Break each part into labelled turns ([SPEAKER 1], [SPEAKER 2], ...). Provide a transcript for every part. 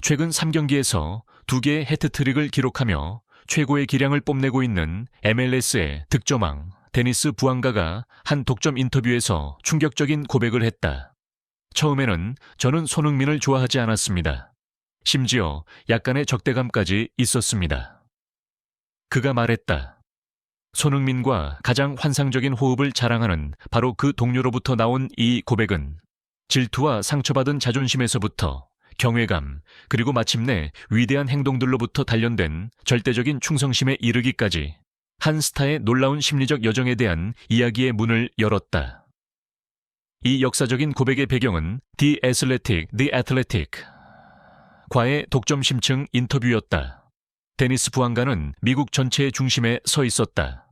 [SPEAKER 1] 최근 3경기에서 2개의 해트트릭을 기록하며 최고의 기량을 뽐내고 있는 MLS의 득점왕 데니스 부앙가가 한 독점 인터뷰에서 충격적인 고백을 했다. 처음에는 저는 손흥민을 좋아하지 않았습니다. 심지어 약간의 적대감까지 있었습니다. 그가 말했다. 손흥민과 가장 환상적인 호흡을 자랑하는 바로 그 동료로부터 나온 이 고백은 질투와 상처받은 자존심에서부터 경외감, 그리고 마침내 위대한 행동들로부터 단련된 절대적인 충성심에 이르기까지 한 스타의 놀라운 심리적 여정에 대한 이야기의 문을 열었다. 이 역사적인 고백의 배경은 The Athletic 과의 독점 심층 인터뷰였다. 데니스 부앙가는 미국 전체의 중심에 서 있었다.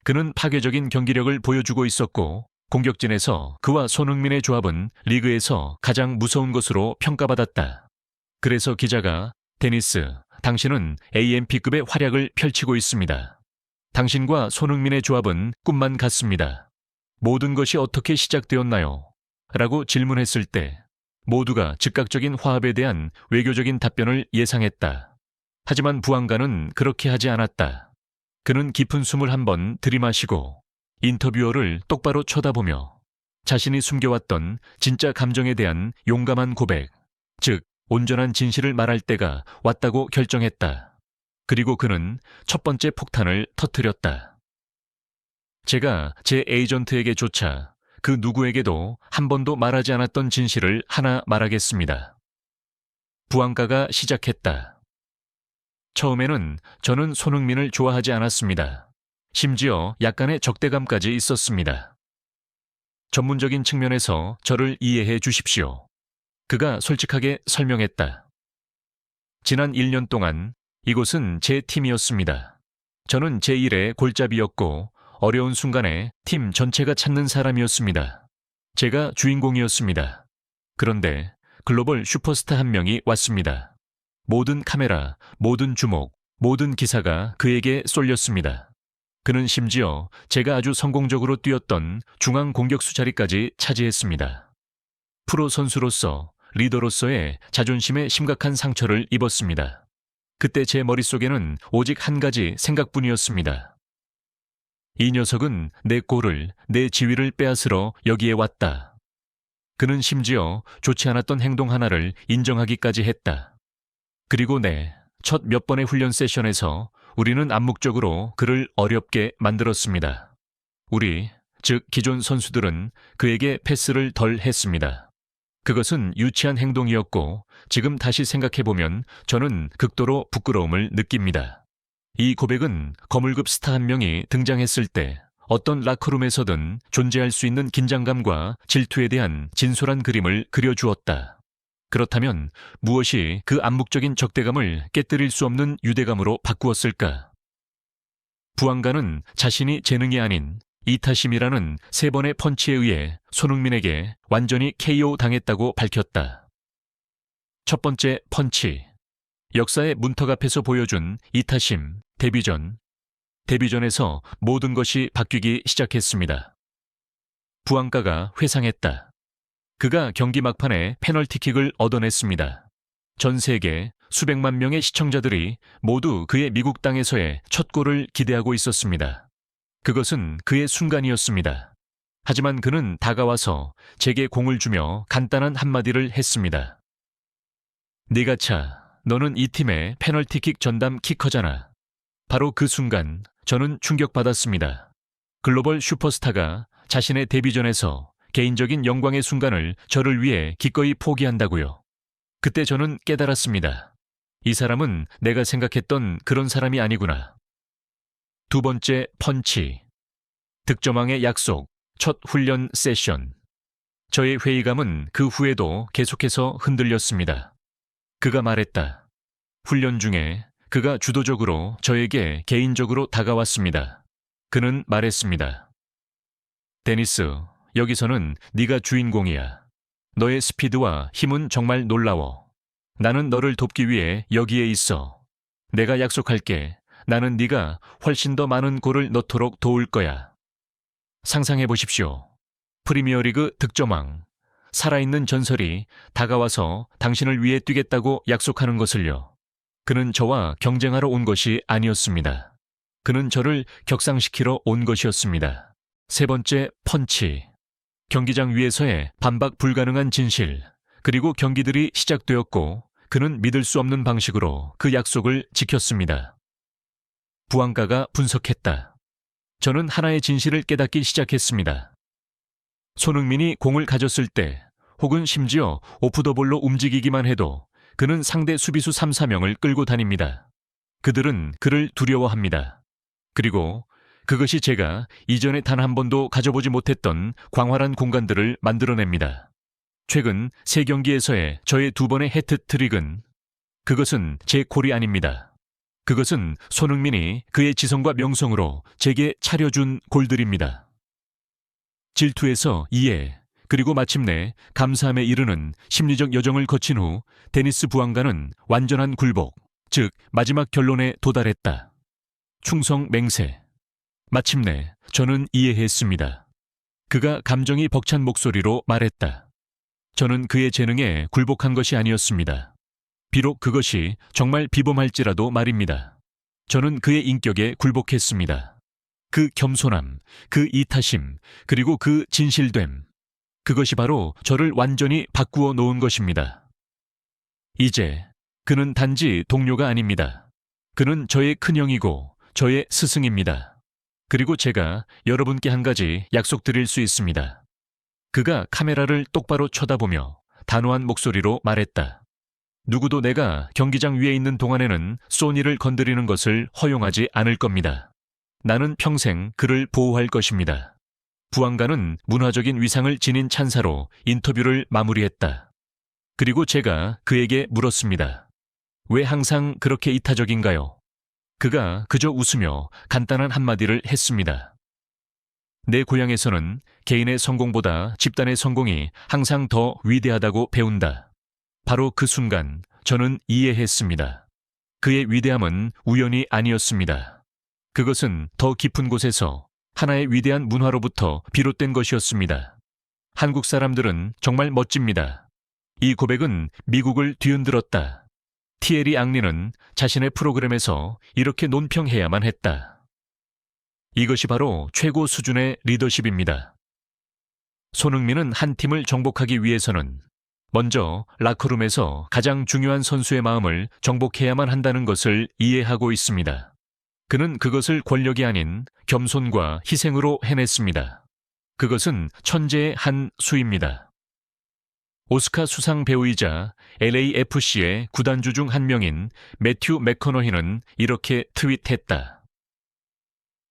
[SPEAKER 1] 그는 파괴적인 경기력을 보여주고 있었고 공격진에서 그와 손흥민의 조합은 리그에서 가장 무서운 것으로 평가받았다. 그래서 기자가 데니스, 당신은 AMP급의 활약을 펼치고 있습니다. 당신과 손흥민의 조합은 꿈만 같습니다. 모든 것이 어떻게 시작되었나요? 라고 질문했을 때 모두가 즉각적인 화합에 대한 외교적인 답변을 예상했다. 하지만 부앙가는 그렇게 하지 않았다. 그는 깊은 숨을 한번 들이마시고 인터뷰어를 똑바로 쳐다보며 자신이 숨겨왔던 진짜 감정에 대한 용감한 고백, 즉 온전한 진실을 말할 때가 왔다고 결정했다. 그리고 그는 첫 번째 폭탄을 터뜨렸다. 제가 제 에이전트에게조차 그 누구에게도 한 번도 말하지 않았던 진실을 하나 말하겠습니다. 부앙가가 시작했다. 처음에는 저는 손흥민을 좋아하지 않았습니다. 심지어 약간의 적대감까지 있었습니다. 전문적인 측면에서 저를 이해해 주십시오. 그가 솔직하게 설명했다. 지난 1년 동안 이곳은 제 팀이었습니다. 저는 제 일의 골잡이였고 어려운 순간에 팀 전체가 찾는 사람이었습니다. 제가 주인공이었습니다. 그런데 글로벌 슈퍼스타 한 명이 왔습니다. 모든 카메라, 모든 주목, 모든 기사가 그에게 쏠렸습니다. 그는 심지어 제가 아주 성공적으로 뛰었던 중앙 공격수 자리까지 차지했습니다. 프로 선수로서, 리더로서의 자존심에 심각한 상처를 입었습니다. 그때 제 머릿속에는 오직 한 가지 생각뿐이었습니다. 이 녀석은 내 골을, 내 지위를 빼앗으러 여기에 왔다. 그는 심지어 좋지 않았던 행동 하나를 인정하기까지 했다. 그리고 첫 몇 번의 훈련 세션에서 우리는 암묵적으로 그를 어렵게 만들었습니다. 즉 기존 선수들은 그에게 패스를 덜 했습니다. 그것은 유치한 행동이었고 지금 다시 생각해보면 저는 극도로 부끄러움을 느낍니다. 이 고백은 거물급 스타 한 명이 등장했을 때 어떤 라커룸에서든 존재할 수 있는 긴장감과 질투에 대한 진솔한 그림을 그려주었다. 그렇다면 무엇이 그 암묵적인 적대감을 깨뜨릴 수 없는 유대감으로 바꾸었을까? 부앙가는 자신이 재능이 아닌 이타심이라는 3번의 펀치에 의해 손흥민에게 완전히 KO 당했다고 밝혔다. 첫 번째 펀치. 역사의 문턱 앞에서 보여준 이타심, 데뷔전에서 모든 것이 바뀌기 시작했습니다. 부앙가가 회상했다. 그가 경기 막판에 페널티킥을 얻어냈습니다. 전 세계 수백만 명의 시청자들이 모두 그의 미국 땅에서의 첫 골을 기대하고 있었습니다. 그것은 그의 순간이었습니다. 하지만 그는 다가와서 제게 공을 주며 간단한 한마디를 했습니다. 네가 차, 너는 이 팀의 페널티킥 전담 키커잖아. 바로 그 순간 저는 충격받았습니다. 글로벌 슈퍼스타가 자신의 데뷔전에서 개인적인 영광의 순간을 저를 위해 기꺼이 포기한다고요. 그때 저는 깨달았습니다. 이 사람은 내가 생각했던 그런 사람이 아니구나. 두 번째 펀치. 득점왕의 약속, 첫 훈련 세션. 저의 회의감은 그 후에도 계속해서 흔들렸습니다. 그가 말했다. 훈련 중에 그가 주도적으로 저에게 개인적으로 다가왔습니다. 그는 말했습니다. 데니스, 여기서는 네가 주인공이야. 너의 스피드와 힘은 정말 놀라워. 나는 너를 돕기 위해 여기에 있어. 내가 약속할게. 나는 네가 훨씬 더 많은 골을 넣도록 도울 거야. 상상해 보십시오. 프리미어리그 득점왕, 살아있는 전설이 다가와서 당신을 위해 뛰겠다고 약속하는 것을요. 그는 저와 경쟁하러 온 것이 아니었습니다. 그는 저를 격상시키러 온 것이었습니다. 세 번째 펀치. 경기장 위에서의 반박 불가능한 진실, 그리고 경기들이 시작되었고 그는 믿을 수 없는 방식으로 그 약속을 지켰습니다. 부안가가 분석했다. 저는 하나의 진실을 깨닫기 시작했습니다. 손흥민이 공을 가졌을 때 혹은 심지어 오프더볼로 움직이기만 해도 그는 상대 수비수 3, 4명을 끌고 다닙니다. 그들은 그를 두려워합니다. 그리고 그것이 제가 이전에 단 한 번도 가져보지 못했던 광활한 공간들을 만들어냅니다. 최근 3경기에서의 저의 2번의 해트트릭은 그것은 제 콜이 아닙니다. 그것은 손흥민이 그의 지성과 명성으로 제게 차려준 골들입니다. 질투에서 이해, 그리고 마침내 감사함에 이르는 심리적 여정을 거친 후 데니스 부안가는 완전한 굴복, 즉 마지막 결론에 도달했다. 충성 맹세. 마침내 저는 이해했습니다. 그가 감정이 벅찬 목소리로 말했다. 저는 그의 재능에 굴복한 것이 아니었습니다. 비록 그것이 정말 비범할지라도 말입니다. 저는 그의 인격에 굴복했습니다. 그 겸손함, 그 이타심, 그리고 그 진실됨. 그것이 바로 저를 완전히 바꾸어 놓은 것입니다. 이제 그는 단지 동료가 아닙니다. 그는 저의 큰형이고 저의 스승입니다. 그리고 제가 여러분께 한 가지 약속드릴 수 있습니다. 그가 카메라를 똑바로 쳐다보며 단호한 목소리로 말했다. 누구도 내가 경기장 위에 있는 동안에는 소니를 건드리는 것을 허용하지 않을 겁니다. 나는 평생 그를 보호할 것입니다. 부안가는 문화적인 위상을 지닌 찬사로 인터뷰를 마무리했다. 그리고 제가 그에게 물었습니다. 왜 항상 그렇게 이타적인가요? 그가 그저 웃으며 간단한 한마디를 했습니다. 내 고향에서는 개인의 성공보다 집단의 성공이 항상 더 위대하다고 배운다. 바로 그 순간 저는 이해했습니다. 그의 위대함은 우연이 아니었습니다. 그것은 더 깊은 곳에서 하나의 위대한 문화로부터 비롯된 것이었습니다. 한국 사람들은 정말 멋집니다. 이 고백은 미국을 뒤흔들었다. 티에리 앙리는 자신의 프로그램에서 이렇게 논평해야만 했다. 이것이 바로 최고 수준의 리더십입니다. 손흥민은 한 팀을 정복하기 위해서는 먼저 라커룸에서 가장 중요한 선수의 마음을 정복해야만 한다는 것을 이해하고 있습니다. 그는 그것을 권력이 아닌 겸손과 희생으로 해냈습니다. 그것은 천재의 한 수입니다. 오스카 수상 배우이자 LAFC의 구단주 중 한 명인 매튜 맥커너히는 이렇게 트윗했다.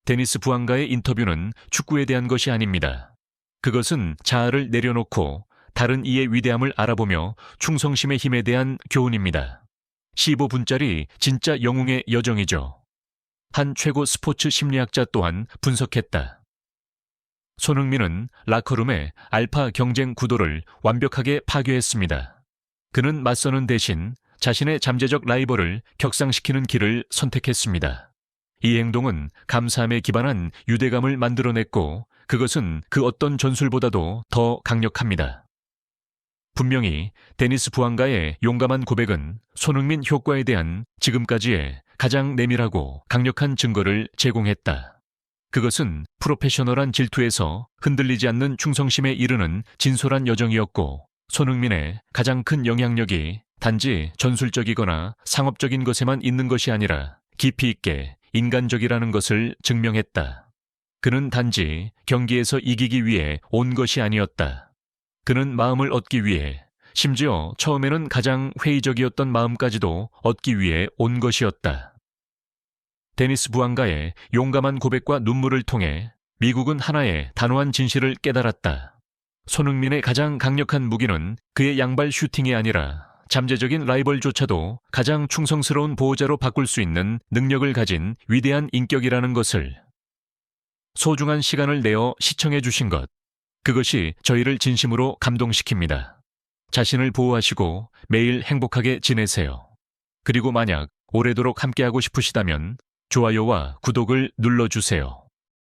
[SPEAKER 1] 데니스 부안가의 인터뷰는 축구에 대한 것이 아닙니다. 그것은 자아를 내려놓고 다른 이의 위대함을 알아보며 충성심의 힘에 대한 교훈입니다. 15분짜리 진짜 영웅의 여정이죠. 한 최고 스포츠 심리학자 또한 분석했다. 손흥민은 라커룸의 알파 경쟁 구도를 완벽하게 파괴했습니다. 그는 맞서는 대신 자신의 잠재적 라이벌을 격상시키는 길을 선택했습니다. 이 행동은 감사함에 기반한 유대감을 만들어냈고 그것은 그 어떤 전술보다도 더 강력합니다. 분명히 데니스 부안가의 용감한 고백은 손흥민 효과에 대한 지금까지의 가장 내밀하고 강력한 증거를 제공했다. 그것은 프로페셔널한 질투에서 흔들리지 않는 충성심에 이르는 진솔한 여정이었고 손흥민의 가장 큰 영향력이 단지 전술적이거나 상업적인 것에만 있는 것이 아니라 깊이 있게 인간적이라는 것을 증명했다. 그는 단지 경기에서 이기기 위해 온 것이 아니었다. 그는 마음을 얻기 위해, 심지어 처음에는 가장 회의적이었던 마음까지도 얻기 위해 온 것이었다. 데니스 부안가의 용감한 고백과 눈물을 통해 미국은 하나의 단호한 진실을 깨달았다. 손흥민의 가장 강력한 무기는 그의 양발 슈팅이 아니라 잠재적인 라이벌조차도 가장 충성스러운 보호자로 바꿀 수 있는 능력을 가진 위대한 인격이라는 것을. 소중한 시간을 내어 시청해 주신 것, 그것이 저희를 진심으로 감동시킵니다. 자신을 보호하시고 매일 행복하게 지내세요. 그리고 만약 오래도록 함께하고 싶으시다면 좋아요와 구독을 눌러주세요.